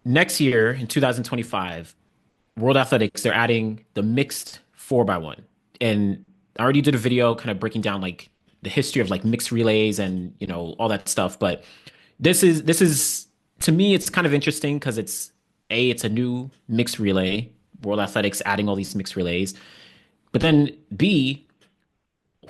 next year in 2025, World Athletics, they're adding the mixed 4x1. And I already did a video kind of breaking down like the history of like mixed relays and, all that stuff. But this is to me, it's kind of interesting because it's a new mixed relay. World Athletics adding all these mixed relays. But then B,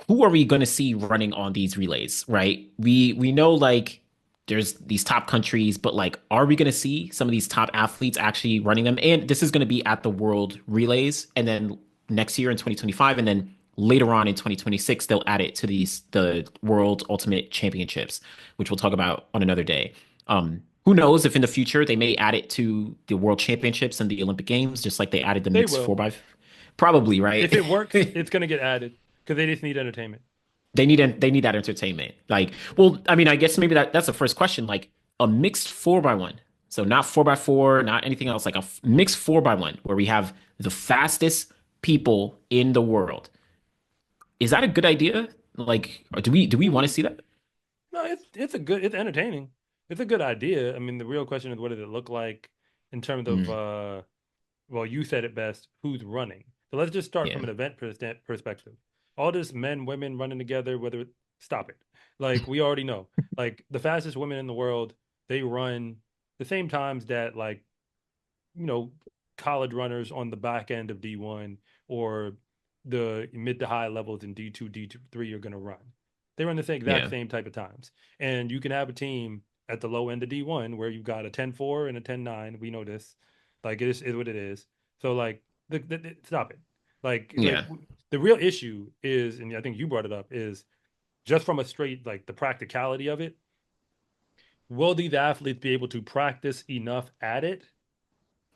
who are we going to see running on these relays, right? We know like there's these top countries, but like, are we going to see some of these top athletes actually running them? And this is going to be at the World Relays, and then next year in 2025, and then later on in 2026, they'll add it to the World Ultimate Championships, which we'll talk about on another day. Who knows if in the future they may add it to the World Championships and the Olympic Games, just like they added the They mixed four will. by, probably, If right? it works, it's gonna get added because they just need entertainment. They need that entertainment. Like, well, I mean, I guess maybe that's the first question. Like a mixed 4x1. So not 4x4, not anything else, like a mixed 4x1 where we have the fastest people in the world. Is that a good idea? Like, or do we want to Mm, see that? No, it's entertaining. It's a good idea. I mean, the real question is what does it look like in terms of Mm, well, you said it best, who's running. So let's just start from yeah. an event perspective. All this men, women running together, stop it. Like we already know. Like the fastest women in the world, they run the same times that like, you know, college runners on the back end of D1 or the mid to high levels in D2, D3 are going to run. They run the same exact Yeah. same type of times. And you can have a team at the low end of D1 where you've got a 10-4 and a 10-9. We know this. Like is what it is. So like stop it. Like Yeah. the real issue is, and I think you brought it up, is just from a straight like the practicality of it. Will these athletes be able to practice enough at it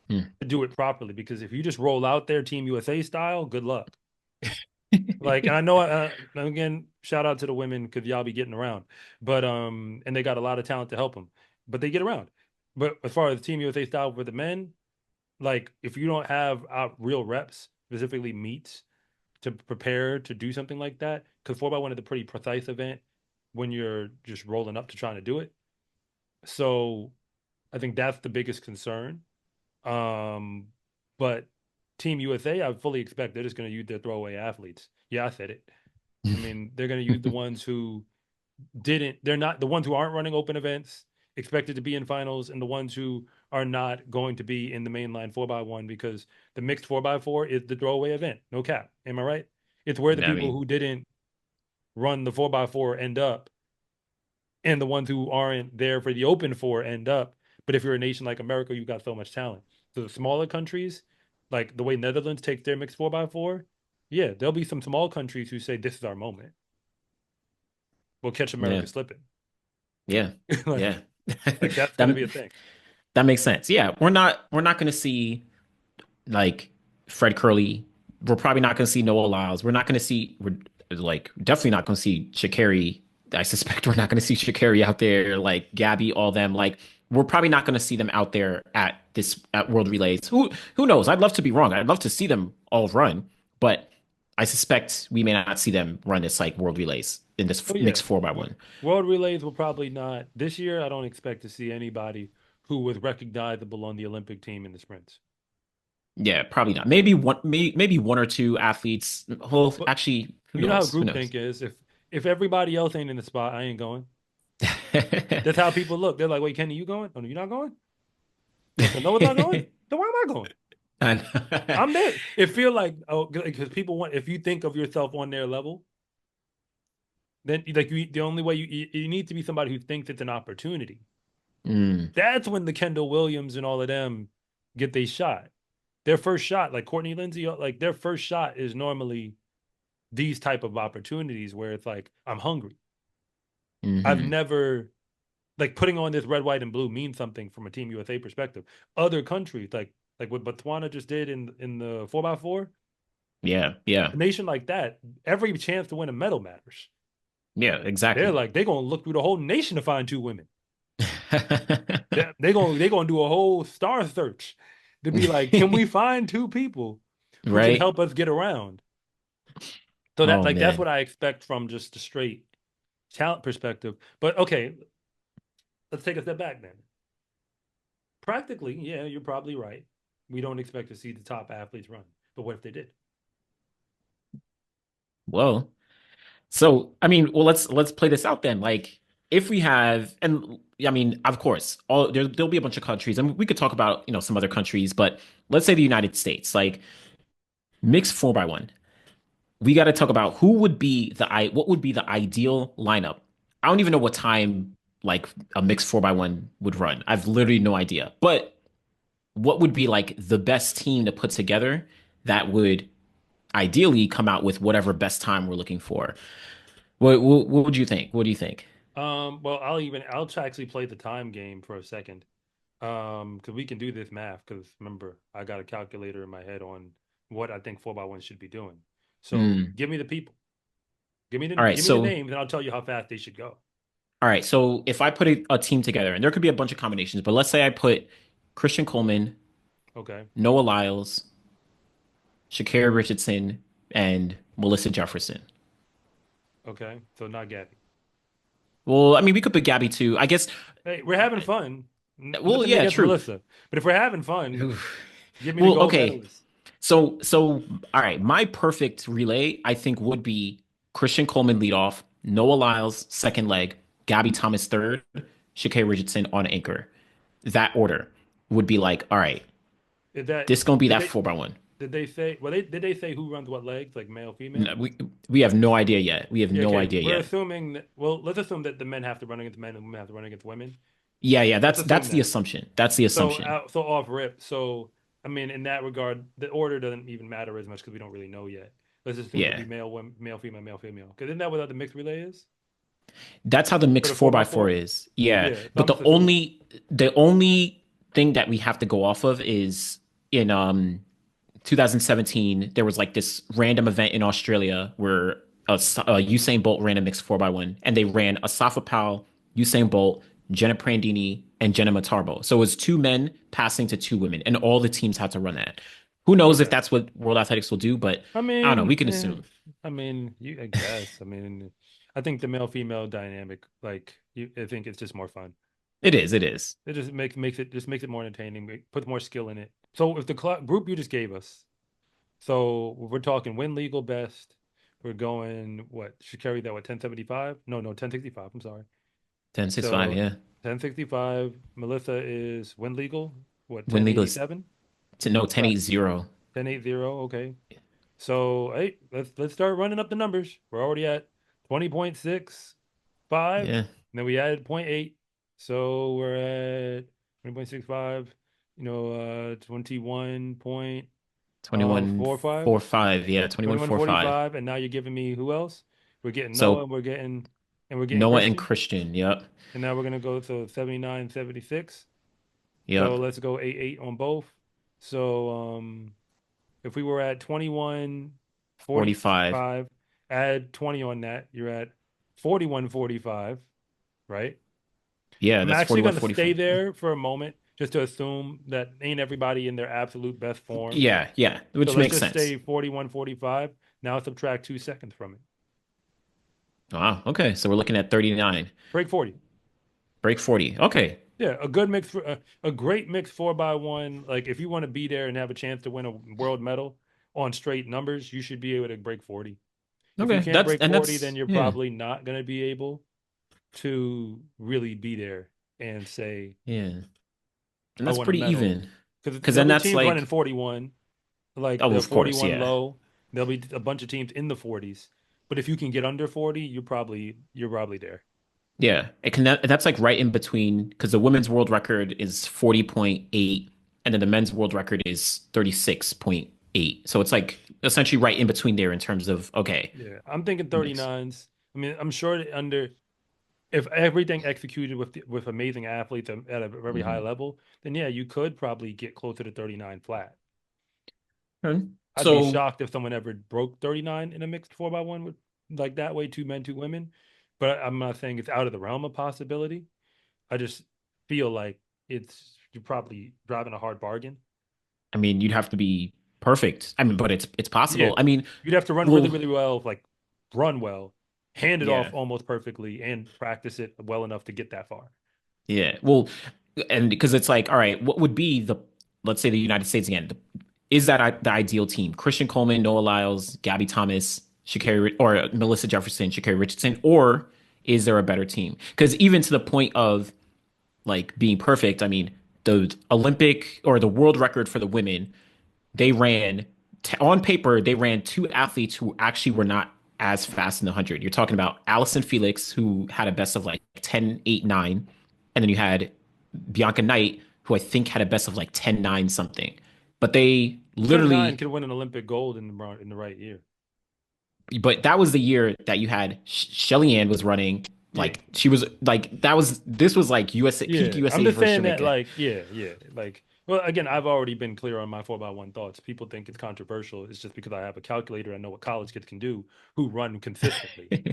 Mm. to do it properly? Because if you just roll out there Team USA style, good luck. Like, and I know, again, shout out to the women because y'all be getting around, but and they got a lot of talent to help them, but they get around. But as far as Team USA style for the men, like if you don't have real reps, specifically meets to prepare to do something like that, because 4x1 is a pretty precise event when you're just rolling up to trying to do it. So I think that's the biggest concern. Um, but Team USA, I fully expect they're just going to use their throwaway athletes. Yeah, I said it. I mean, they're going to use the ones who they're not the ones who aren't running open events, expected to be in finals, and the ones who are not going to be in the mainline 4x1 because the mixed 4x4 is the throwaway event. No cap. Am I right? It's where the I people mean, who didn't run the 4x4 end up, and the ones who aren't there for the open four end up. But if you're a nation like America, you've got so much talent. So the smaller countries, like the way Netherlands takes their mixed 4x4, yeah, there'll be some small countries who say this is our moment. We'll catch yeah. America slipping. Yeah. like, Yeah. like that's gonna That be a thing. that makes sense. Yeah. We're not going to see like Fred Curley. We're probably not going to see Noah Lyles. We're like definitely not going to see Shakari. I suspect we're not going to see Shakari out there, like Gabby, all them. Like we're probably not going to see them out there at World Relays. Who knows? I'd love to be wrong. I'd love to see them all run, but I suspect we may not see them run this like World Relays in this Oh yeah, mixed 4x1. World Relays will probably not this year. I don't expect to see anybody who was recognizable on the Olympic team in the sprints. Yeah, probably not. Maybe one or two athletes. Well, But actually, who you know how knows? Who knows? groupthink is. If everybody else ain't in the spot, I ain't going. That's how people look. They're like, "Wait, Kenny, you going? Oh, no, you're not going? So Noah's not going? Then why am I going? And- I'm there." It feel like because people want. If you think of yourself on their level, then the only way you need to be somebody who thinks it's an opportunity. Mm, That's when the Kendall Williams and all of them get their shot. Their first shot, like Courtney Lindsay, like their first shot is normally these type of opportunities where it's like I'm hungry. I've hmm. never like putting on this red, white, and blue means something from a Team USA perspective. Other countries, like what Botswana just did in the 4x4, Yeah, yeah, a nation like that, every chance to win a medal matters. yeah, They're exactly. like they're gonna look through the whole nation to find two women. They're gonna do a whole star search to be like, can we find two people who can Right? help us get around? So that Oh like that's man. what I expect from just a straight talent perspective. But okay, let's take a step back then. Practically, yeah, you're probably right. We don't expect to see the top athletes run, but what if they did? Well, so I mean, well, let's play this out then. Like, if we have, and I mean, of course, there'll be a bunch of countries, and we could talk about some other countries, but let's say the United States, like mixed 4x1. We got to talk about who would be what would be the ideal lineup. I don't even know what time like a mixed 4x1 would run. I've literally no idea. But what would be like the best team to put together that would ideally come out with whatever best time we're looking for? What would you think? What do you think? Well, I'll actually play the time game for a second. Because we can do this math. Because remember, I got a calculator in my head on what I think 4x1 should be doing. So Hmm. give me the people. All right, Give me the so names, and I'll tell you how fast they should go. if I put a team together, and there could be a bunch of combinations, but let's say I put Christian Coleman, Okay. Noah Lyles, Shakira Richardson, and Melissa Jefferson. Okay. So not Gabby. Well, I mean, we could put Gabby too. I guess. Hey, we're having fun. Well, Nothing yeah, against true. Melissa, but if we're having fun, give me the Well, gold okay. medalist. So, all right. My perfect relay, I think, would be Christian Coleman lead off, Noah Lyles second leg, Gabby Thomas third, Shakira Richardson on anchor. That order would be like, all right, Did that? this gonna be Did that they? 4x1. Did they say? Well, did they say who runs what legs, like male, female? No, we have no idea yet. We have Yeah. no Okay. idea We're yet. assuming that. Well, let's assume that the men have to run against men and women have to run against women. Yeah, yeah. Let's That's assume the that. assumption. That's the assumption. So off rip. So I mean, in that regard, the order doesn't even matter as much because we don't really know yet. Let's assume it'll Yeah. be male, women, male, female, male, female. Because isn't that what the mixed relay is That's how the for mixed the four four by by four four? is. Yeah. Yeah. So But I'm just assuming that. the only thing that we have to go off of is in 2017, there was like this random event in Australia where Usain Bolt ran a mixed 4x1, and they ran Asafa Powell, Usain Bolt, Jenna Prandini, and Jenna Matarbo. So it was two men passing to two women, and all the teams had to run that. Who knows if Okay. that's what World Athletics will do, but I I don't know. We mean, can assume. I mean, I guess. I mean, I think the male female dynamic, like, I think it's just more fun. It is. It is. It just makes it more entertaining. Put more skill in it. So if the group you just gave us, so we're talking win legal best. We're going what should carry that what 1075? No, 1065. I'm sorry. 10-6-5. So Yeah. 1065. Melissa is win legal. What Win legal is 1087? no What's that? 10-8-0. 1080. Okay. So hey, let's start running up the numbers. We're already at 20.65, and Yeah. then we added point 0.8. So we're at 20.65, 21.45. 21-4-5. Yeah. 21-4-5. 21.45. And now you're giving me who else? We're getting Noah, So and we're getting Noah and Christian. Christian. Yep. And now we're gonna go to 79.76. So Yep. let's go 8.8 on both. So if we were at 45. 21.45, add 20 on that, you're at 41.45, right? Yeah, I'm that's actually going to 41-45. stay there for a moment just to assume that ain't everybody in their absolute best form. Yeah, yeah, So which let's makes just sense. say 41.45. Now subtract 2 seconds from it. Wow. Okay. So we're looking at 39. Break 40. Break 40. Okay. Yeah, a good mix, a great mix 4x1. Like if you want to be there and have a chance to win a world medal on straight numbers, you should be able to break 40. If you Okay. can't break 40, then That's you're yeah. probably not going to be able to really be there and say, Yeah. And I that's want a pretty medal. even. Because Because there'll then be that's teams running like, 41, like oh, the of course, 41 yeah. low. There'll be a bunch of teams in the 40s. But if you can get under 40, you're probably there. Yeah. That's like right in between because the women's world record is 40.8 and then the men's world record is 36.8. So it's like essentially right in between there in terms of okay, Yeah, I'm thinking mix. 39s. I mean, I'm sure that under if everything executed with amazing athletes at a very high Hmm. level, then yeah, you could probably get closer to 39 flat. Okay. I'd be So shocked if someone ever broke 39 in a mixed 4x1 with like that way, two men, two women. But I'm not saying it's out of the realm of possibility. I just feel like you're probably driving a hard bargain. I mean, you'd have to be perfect. I mean, but it's Yeah. possible. I mean, You'd have to run really, well, really well, like run well, hand it off yeah, almost perfectly, and practice it well enough to get that far. yeah. Well, And because it's like, all right, what would be the, let's say the United States again, is that the ideal team? Christian Coleman, Noah Lyles, Gabby Thomas, or Melissa Jefferson, Sha'Carri Richardson, or is there a better team? Because even to the point of like being perfect, I mean, the Olympic or the world record for the women, they ran on paper, they ran two athletes who actually were not as fast in the 100. You're talking about Allison Felix, who had a best of like 10:8:9, and then you had Bianca Knight, who I think had a best of like 10:9 something. But they 10-9 literally, could win an Olympic gold in the right year. but that was the year that you had Shelly Ann was running. Yeah. Like she was like that was this was like USA peak Yeah. I'm USA just versus saying that Jamaica. like, yeah, yeah. Like, well, again, I've already been clear on my 4x1 thoughts. People think it's controversial. It's just because I have a calculator. I know what college kids can do who run consistently.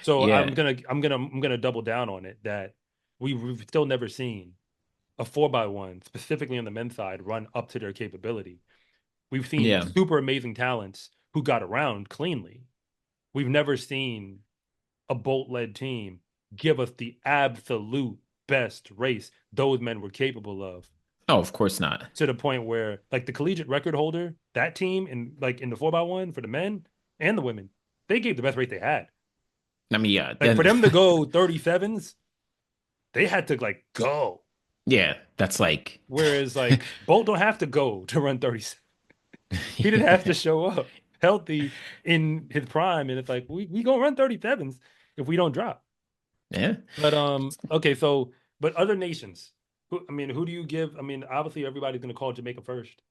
So Yeah. I'm gonna double down on it that we've still never seen a 4x1, specifically on the men's side, run up to their capability. We've seen Yeah. super amazing talents who got around cleanly. We've never seen a Bolt led team give us the absolute best race those men were capable of, Oh, of course not. to the point where like the collegiate record holder, that team in like in the 4x1 for the men and the women, they gave the best race they had. I mean, yeah, Like for then them to go 37s, they had to like go. yeah, that's like Whereas like Bolt don't have to go to run 37. He didn't have to show up healthy in his prime. And it's like we gonna run 37s if we don't drop. yeah, But okay, so but other nations, I mean, who do you give? I mean, obviously everybody's gonna call Jamaica first.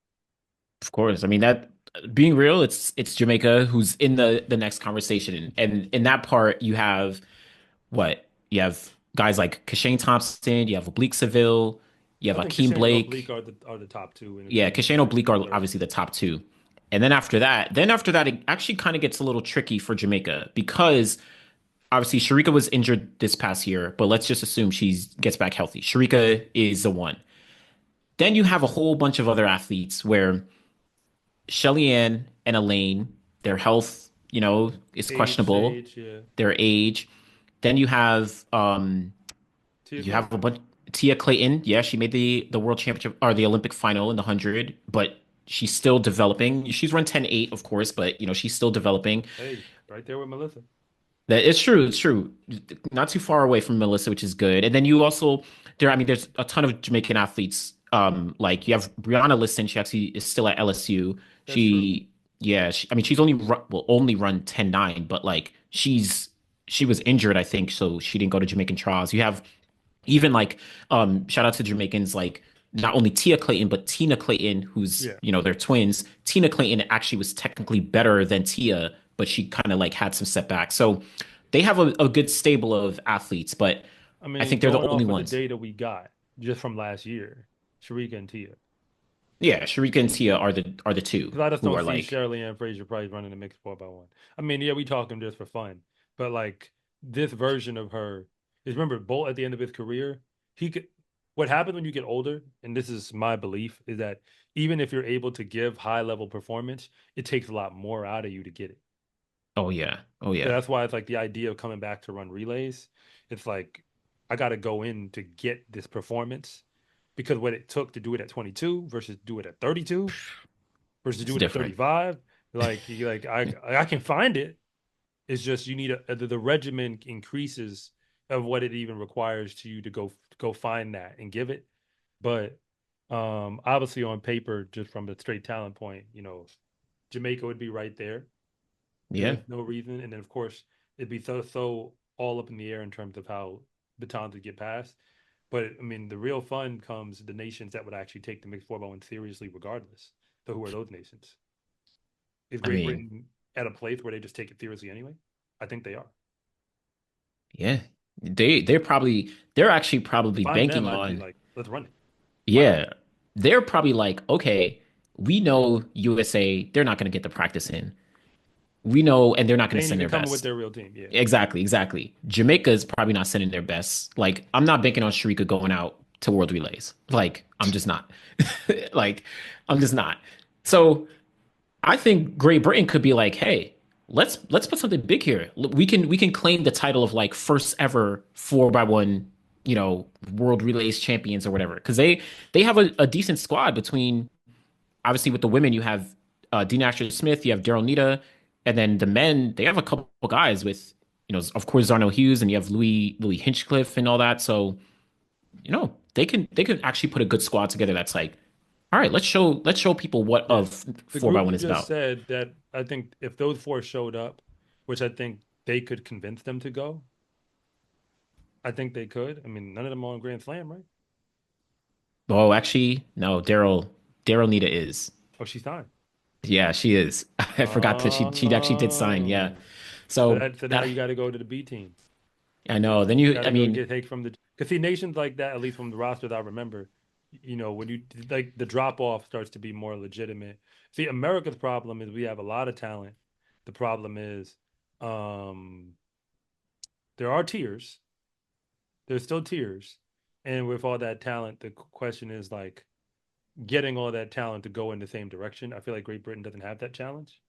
of course. I mean that being real, it's Jamaica who's in the next conversation. And in that part, you have what? You have guys like Kashane Thompson, you have Oblique Seville, you have I think Akeem Kashane and Oblique Blake. are the top two, and Yeah, Akeem Kashane Oblique are third. obviously the top two. And then after that, it actually kind of gets a little tricky for Jamaica because obviously Sharika was injured this past year, but let's just assume she gets back healthy. Sharika is the one. Then you have a whole bunch of other athletes where Shelly Ann and Elaine, their health, is Age, questionable, Sage, yeah. their age. Then Tia you have Clayton. a bunch Tia Clayton. Yeah, she made the world championship or the Olympic final in the 100, but she's still developing. She's run 10:8, of course, but she's still developing. Hey, right there with Melissa. That it's true. It's true. Not too far away from Melissa, which is good. And then you also I mean, there's a ton of Jamaican athletes. Like you have Brianna Liston. She actually is still at LSU. That's true. Yeah. I mean, she's only run 10:9, but like she was injured, I think, so she didn't go to Jamaican trials. You have even like shout out to Jamaicans like not only Tia Clayton but Tina Clayton, who's Yeah. they're twins. Tina Clayton actually was technically better than Tia, but she kind of like had some setbacks. So they have a good stable of athletes, but I I mean, think they're the going only off of the ones. data we got just from last year, Sharika and Tia. Yeah, Sharika and Tia are the two Because I just who don't are see like, Shirley and Fraser Price running a mixed 4x1. I mean, yeah, we talking just for fun, but like this version of her is, remember Bolt at the end of his career, he could. What happens when you get older, and this is my belief, is that even if you're able to give high level performance, it takes a lot more out of you to get it. oh yeah, oh So yeah, that's why it's like the idea of coming back to run relays. It's like I got to go in to get this performance because what it took to do it at 22 versus do it at 32 versus it's do it at different. 35. Like you like I can find it. It's just you need the regimen increases of what it even requires to you to go find that and give it. But obviously on paper, just from a straight talent point, Jamaica would be right there. Yeah, There's no reason, and then of course it'd be so all up in the air in terms of how batons would get passed. But I mean, the real fun comes the nations that would actually take the mixed 4x1 seriously, regardless. So who are those nations? Is I Great mean, Britain at a place where they just take it seriously anyway? I think they are. yeah, they're actually probably If I'm them, banking I'd be on. like, let's run it. Why not? Yeah, they're probably like, okay, we know USA, they're not going to get the practice in. We know, and they're not going They to ain't send even their coming with best. their real team. Yeah. Exactly, exactly. Jamaica is probably not sending their best. Like, I'm not banking on Sharika going out to World Relays. Like, I'm just not. Like, I'm just not. So I think Great Britain could be like, hey, let's put something big here. We can claim the title of like first ever 4x1, world relays champions or whatever. Because they have a decent squad between obviously with the women you have Dean Asher Smith, you have Daryl Nita, and then the men they have a couple guys with of course Zarno Hughes and you have Louis Hinchcliffe and all that. So they can actually put a good squad together. That's like, all right, let's show people what Yeah. of The four by group one you is just about. said that I think if those four showed up, which I think they could convince them to go, I think they could. I mean, none of them are on Grand Slam, right? Oh, actually, no, Daryl Nita is. Oh, she's signed. Yeah, she is. I forgot that she actually did sign. Yeah. Oh, So so now you that got to go to the B team. I know. Then you Got I to go mean, get take from the because see nations like that, at least from the roster that I remember, when you like the drop off starts to be more legitimate. See, America's problem is we have a lot of talent. The problem is, um, there are tiers. There's still tiers, and with all that talent, the question is like getting all that talent to go in the same direction. I feel like Great Britain doesn't have that challenge.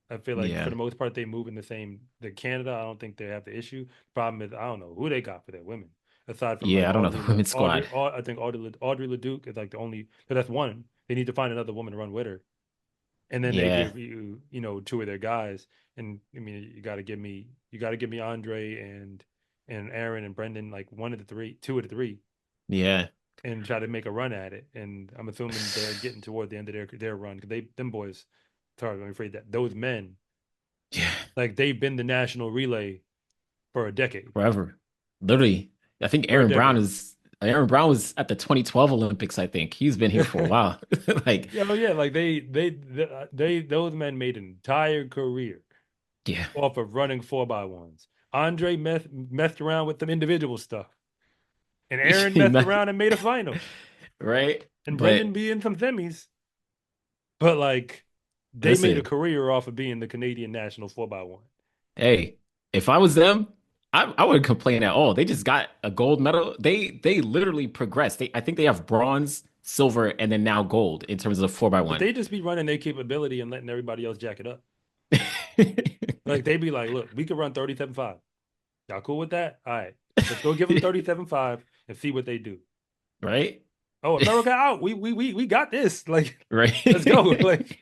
I feel like for yeah. the most part they move in the same. The Canada, I don't think they have the issue. Problem is, I don't know who they got for their women. Aside from like Yeah, I don't know the women's squad. I think Audrey Leduc is like the only. But that's one. They need to find another woman to run with her, and then they Yeah. give you, two of their guys. And I mean, you got to give me Andre and Aaron and Brendan, like one of the three, two of the three, Yeah. and try to make a run at it. And I'm assuming they're getting toward the end of their run because them boys. Sorry, I'm afraid that those men Yeah. like they've been the national relay for a decade. Forever. Literally. I think For a decade. Aaron Brown was at the 2012 Olympics, I think. He's been here for a while. Like, Yeah, yeah, like those men made an entire career yeah. off of running 4x1s. Andre messed around with some individual stuff, and Aaron messed around and made a final, Right? and Brendan But be in some semis. But like, they made a listen, career off of being the Canadian national 4x1. hey, if I was them, I wouldn't complain at all. They just got a gold medal. They literally progressed. I think they have bronze, silver, and then now gold in terms of four by But one. they just be running their capability and letting everybody else jack it up. Like they be like, look, we could run 37.5. Y'all cool with that? All right. Let's go give them 37.5 and see what they do. Right? Oh, America out. We got this. Like, let's go. Right? Like,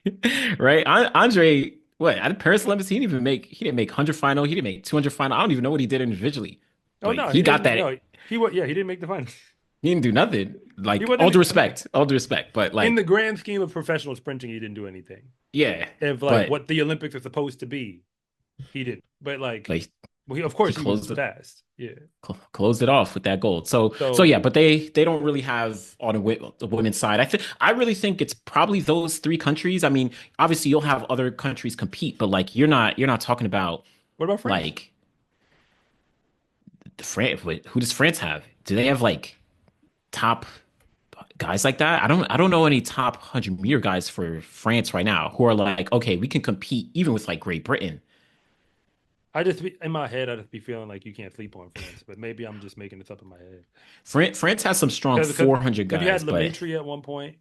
Right? Andre, what? At Paris Olympics, he didn't make 100 final, he didn't make 200 final. I don't even know what he did individually. oh But no, he he got didn't. that. No, he didn't make the finals. He didn't do nothing. He Like wasn't all due respect, but in the like grand scheme of professional sprinting, he didn't do anything. yeah, If like but what the Olympics are supposed to be, he didn't. But like, like well, of he course he was closed it fast. Yeah. closed it off with that gold. So yeah, So but they don't really have on the women's side. I really think it's probably those three countries. I mean, obviously you'll have other countries compete, but like you're not talking about what about France? like the France. Who does France have? Do they have like top guys like that? I don't know any top 100-meter guys for France right now who are like, okay, we can compete even with like Great Britain. I just be, in my head, I just be feeling like you can't sleep on France, but maybe I'm just making this up in my head. France has some strong Because 400 you had guys, but Lemetri at one point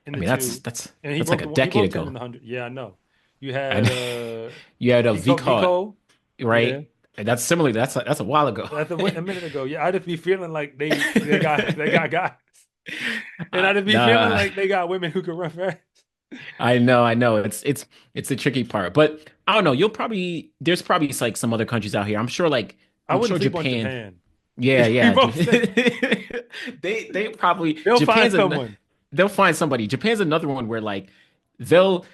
in I the mean that's two, that's and that's like a he decade broke 10 in ago. the 100. Yeah, I know. You And had you had a Vico, Vico. Yeah, right? And that's similar. That's a while ago. that's a minute ago. Yeah, I just be feeling like they got guys, and I just be feeling Nah, like they got women who can run fast. I know. It's the tricky part, but I don't know. There's probably like some other countries out here. I I'm wouldn't sure sleep on Japan. Japan. Yeah, We yeah. both said They probably they'll find someone. they'll find somebody. Japan's another one where like they'll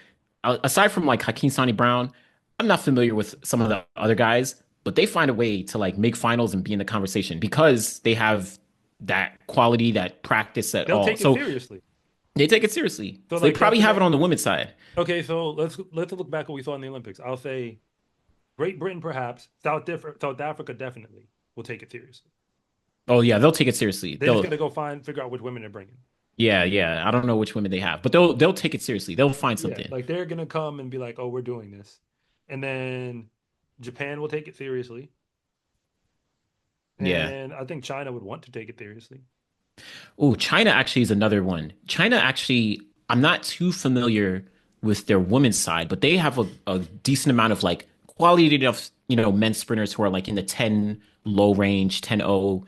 aside from like Hakeem Sani Brown, I'm not familiar with some of the other guys, but they find a way to like make finals and be in the conversation because they have that quality, that practice at They'll all. take it So seriously. they take it seriously. So So they like probably have it yesterday. on the women's side. Okay, so let's look back at what we saw in the Olympics. I'll say Great Britain, perhaps. South Africa definitely will take it seriously. Oh yeah, they'll take it seriously. They just They'll got to go figure out which women they're bringing. yeah, yeah. I don't know which women they have, but they'll take it seriously. They'll find Yeah, something. like they're gonna come and be like, "Oh, we're doing this," and then Japan will take it seriously, Yeah. and I think China would want to take it seriously. Oh, China actually is another one. China actually, I'm not too familiar with their women's side, but they have a decent amount of like quality enough, men's sprinters who are like in the 10 low range, 10-0.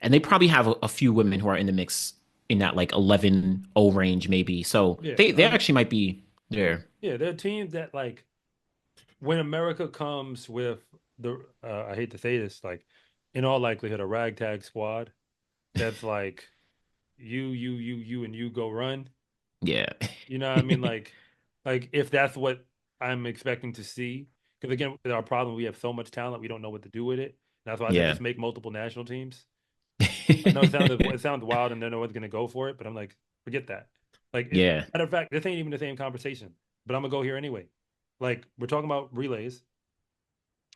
and they probably have a few women who are in the mix in that like 11-0 range maybe. So Yeah, they actually might be there. yeah, there are teams that like when America comes with the I hate to say this, like in all likelihood, a ragtag squad that's like you, and you go run. Yeah. You know what I mean? Like if that's what I'm expecting to see, because again, with our problem, we have so much talent, we don't know what to do with it. That's why I said Yeah. just make multiple national teams. I know it sounds wild, and then no one's gonna go for it, but I'm like, forget that. Like, Yeah. matter of fact, this ain't even the same conversation, but I'm gonna go here anyway. Like, we're talking about relays,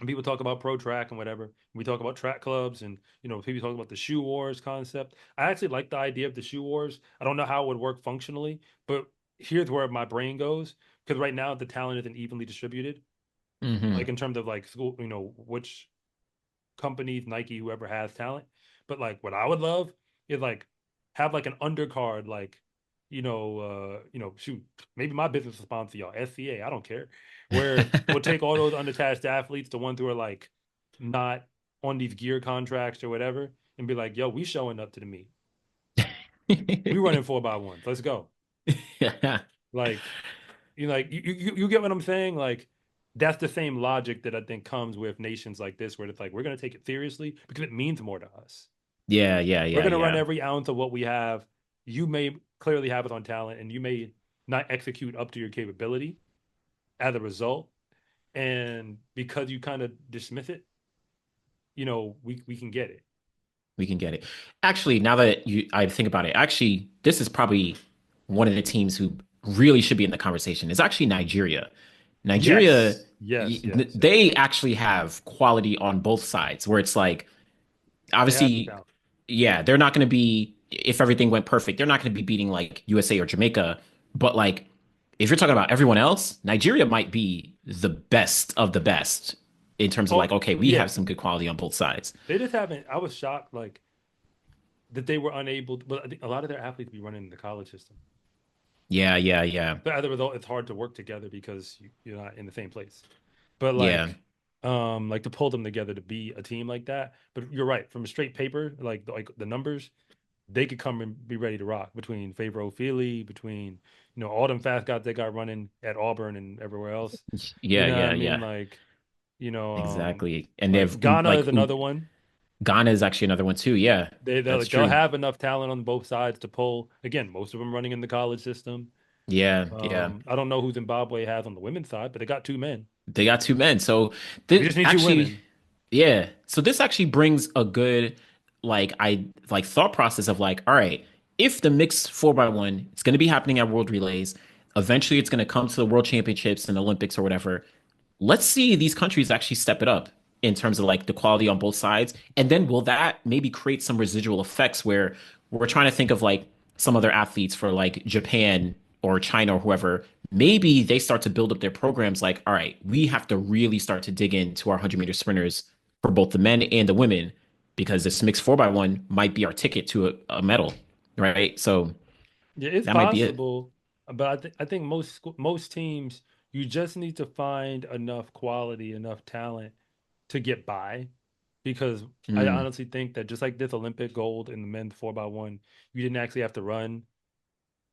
and people talk about pro track and whatever. We talk about track clubs, and people talk about the shoe wars concept. I actually like the idea of the shoe wars. I don't know how it would work functionally, but here's where my brain goes, because right now the talent isn't evenly distributed, like Hmm. in terms of like school, which companies, Nike, whoever has talent. But like what I would love is like have like an undercard, like shoot, maybe my business will sponsor y'all, SCA, I don't care. Where we'll take all those unattached athletes, the ones who are like not on these gear contracts or whatever, and be like, yo, we showing up to the meet. We running 4x1s. Let's go. Yeah. Like, you get what I'm saying? Like, that's the same logic that I think comes with nations like this, where it's like we're gonna take it seriously because it means more to us. Yeah, We're yeah, gonna run yeah. every ounce of what we have. You may clearly have it on talent, and you may not execute up to your capability as a result. And because you kind of dismiss it, we can get it. We can get it. Actually, now that I think about it, actually, this is probably one of the teams who really should be in the conversation. It's actually Nigeria. Nigeria, Yes, yes, yes, yes. they actually have quality on both sides, where it's like, They have the obviously, talent. yeah, they're not going to be, if everything went perfect, they're not going to be beating like USA or Jamaica. But like, if you're talking about everyone else, Nigeria might be the best of the best in terms of Oh, like, okay, we have yeah. some good quality on both sides. They just haven't. I was shocked, like that they were unable. But I think a lot of their athletes be running the college system. Yeah, yeah, yeah, But as a result, it's hard to work together because you're not in the same place. But yeah. like to pull them together to be a team like that. But you're right, from a straight paper, like the numbers, they could come and be ready to rock between Favor Feely, between all them fast guys they got running at Auburn and everywhere else. You Yeah, know what I yeah, mean? yeah. Exactly. And Like they've Ghana like is another one. Ghana is actually another one too. Yeah, They'll that's they'll true. have enough talent on both sides to pull. Again, most of them running in the college system. Yeah, yeah. I don't know who Zimbabwe has on the women's side, but they got two men. They got two men. So We this just need two actually, women. yeah. So this actually brings a good like thought process of like, all right, if the mixed 4x1, it's gonna be happening at World Relays. Eventually it's gonna come to the World Championships and Olympics or whatever. Let's see these countries actually step it up in terms of like the quality on both sides. And then will that maybe create some residual effects where we're trying to think of like some other athletes for like Japan or China or whoever, maybe they start to build up their programs like, all right, we have to really start to dig into our 100-meter sprinters for both the men and the women because this mixed 4x1 might be our ticket to a medal, right? So Yeah, it's that might be it. possible, but I think most teams you just need to find enough quality, enough talent to get by. Because I Mm. honestly think that just like this Olympic gold in the men's 4x1, you didn't actually have to run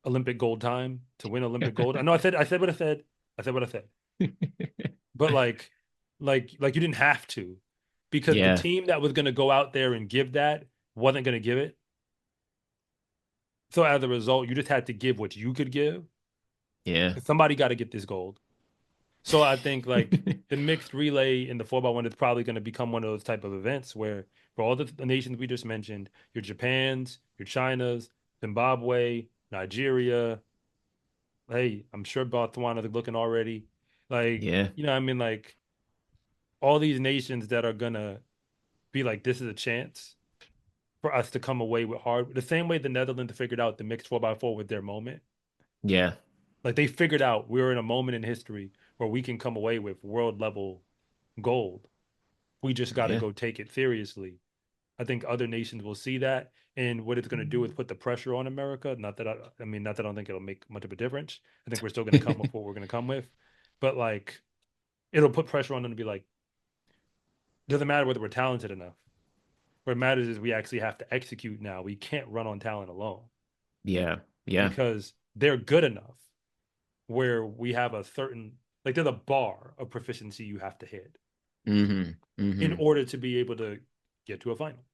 Olympic gold time to win Olympic gold. I know I said what I said. I said what I said. But like you didn't have to, because the Yeah, team that was going to go out there and give that wasn't going to give it. So as a result, you just had to give what you could give. yeah. Somebody got to get this gold. So I think like the mixed relay in the 4x1 is probably going to become one of those type of events where for all the nations we just mentioned, your Japans, your Chinas, Zimbabwe, Nigeria, hey, I'm sure Botswana is looking already. Like, Yeah, I mean, like all these nations that are gonna be like, this is a chance for us to come away with hard. The same way the Netherlands figured out the mixed 4x4 with their moment. yeah, Like they figured out we're in a moment in history where we can come away with world level gold. We just got to yeah. go take it seriously. I think other nations will see that, and what it's going to do is put the pressure on America. Not that I don't think it'll make much of a difference. I think we're still going to come with what we're going to come with, but like it'll put pressure on them to be like, doesn't matter whether we're talented enough. What matters is we actually have to execute now. We can't run on talent alone Yeah. Yeah. because they're good enough where we have a certain, like, there's a bar of proficiency you have to hit Hmm. in Hmm. order to be able to get to a final.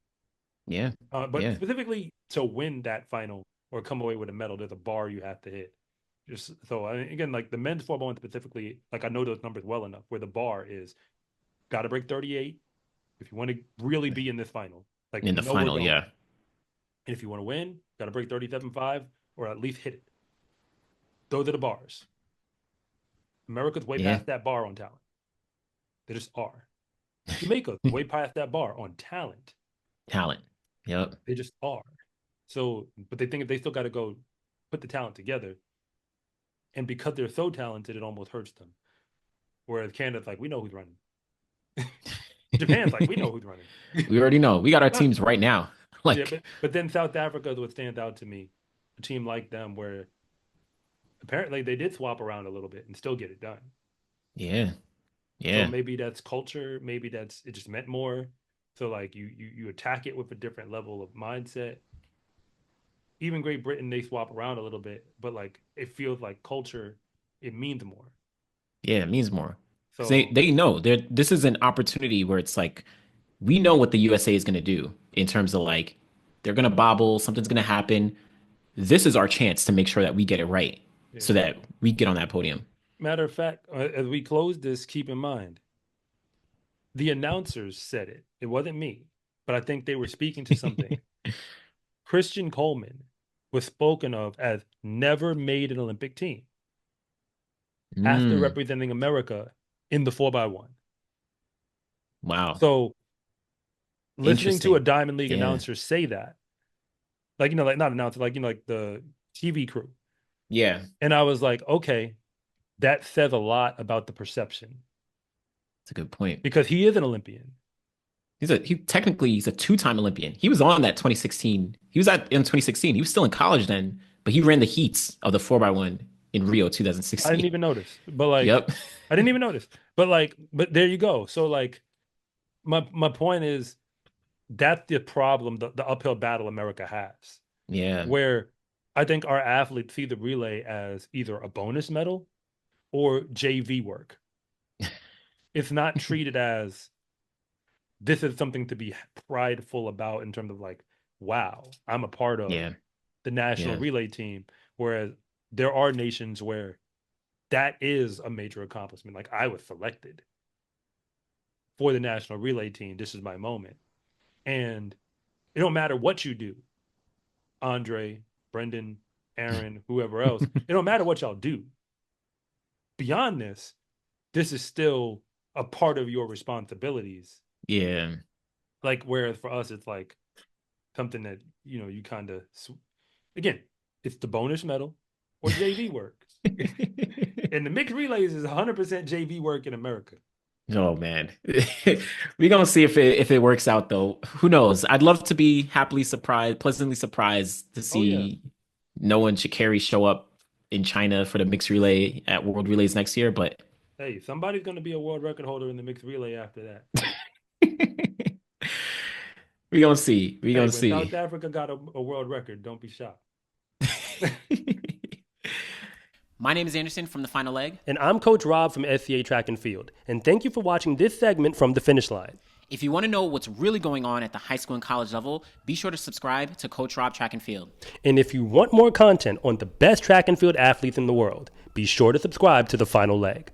Yeah. But Yeah. specifically to win that final or come away with a medal, there's a bar you have to hit. Just so again, like the men's 4x1 specifically, like I know those numbers well enough where the bar is got to break 38 if you want to really be in this final. Like In we the know we're final, going. yeah. And if you want to win, got to break 37.5 or at least hit it. Those are the bars. America's way Yeah. past that bar on talent. They just are. Jamaica's way past that bar on talent. Talent. Yep. They just are. So, but they think if they still got to go put the talent together, and because they're so talented, it almost hurts them. Whereas Canada's like, we know who's running. Japan's like, we know who's running. We already know. We got our teams right now. Yeah, Like, but then South Africa is what stands out to me. A team like them where apparently they did swap around a little bit and still get it done. yeah. So Yeah. maybe that's culture, maybe that's it just meant more. So like you attack it with a different level of mindset. Even Great Britain, they swap around a little bit, but like it feels like culture, it means more. Yeah, it means more. Because they, So they know this is an opportunity where it's like we know what the USA is gonna do in terms of like they're gonna bobble, something's gonna happen. This is our chance to make sure that we get it right yeah. so that we get on that podium. Matter of fact, as we close this, keep in mind the announcers said it. It wasn't me, but I think they were speaking to something. Christian Coleman was spoken of as never made an Olympic team after Mm, representing America in the 4x1. wow. So listening to a Interesting. Diamond League Yeah. announcer say that, like, like not announcer, like, like the TV crew. Yeah. And I was like, okay, that says a lot about the perception That's a good point. because he is an Olympian. He's a two-time Olympian. He was on that 2016. He was at in 2016. He was still in college then, but he ran the heats of the 4x1 in Rio I didn't 2016. even notice, but like, Yep. I didn't even notice, but like, but there you go. So like, my point is that's the problem, the uphill battle America has, Yeah. where I think our athletes see the relay as either a bonus medal or JV work. It's not treated as this is something to be prideful about in terms of like, wow, I'm a part of Yeah. the national Yeah. relay team. Whereas there are nations where that is a major accomplishment. Like I was selected for the national relay team. This is my moment. And it don't matter what you do, Andre, Brendan, Aaron, whoever else. It don't matter what y'all do. Beyond this is still a part of your responsibilities. Yeah. Like whereas for us, it's like something that you kind of again, it's the bonus medal or JV work. And the mixed relays is 100% JV work in America. Oh man. We're gonna see if it works out though. Who knows? I'd love to be happily surprised, pleasantly surprised to Oh yeah. see Noah and Sha'Carri show up in China for the mixed relay at World Relays next year, but Hey, somebody's going to be a world record holder in the mixed relay after that. we gonna see. We Hey, gonna when South see. Africa got a world record, don't be shocked. My name is Anderson from the Final Leg. And I'm Coach Rob from SCA Track and Field. And thank you for watching this segment from the finish line. If you want to know what's really going on at the high school and college level, be sure to subscribe to Coach Rob Track and Field. And if you want more content on the best track and field athletes in the world, be sure to subscribe to the Final Leg.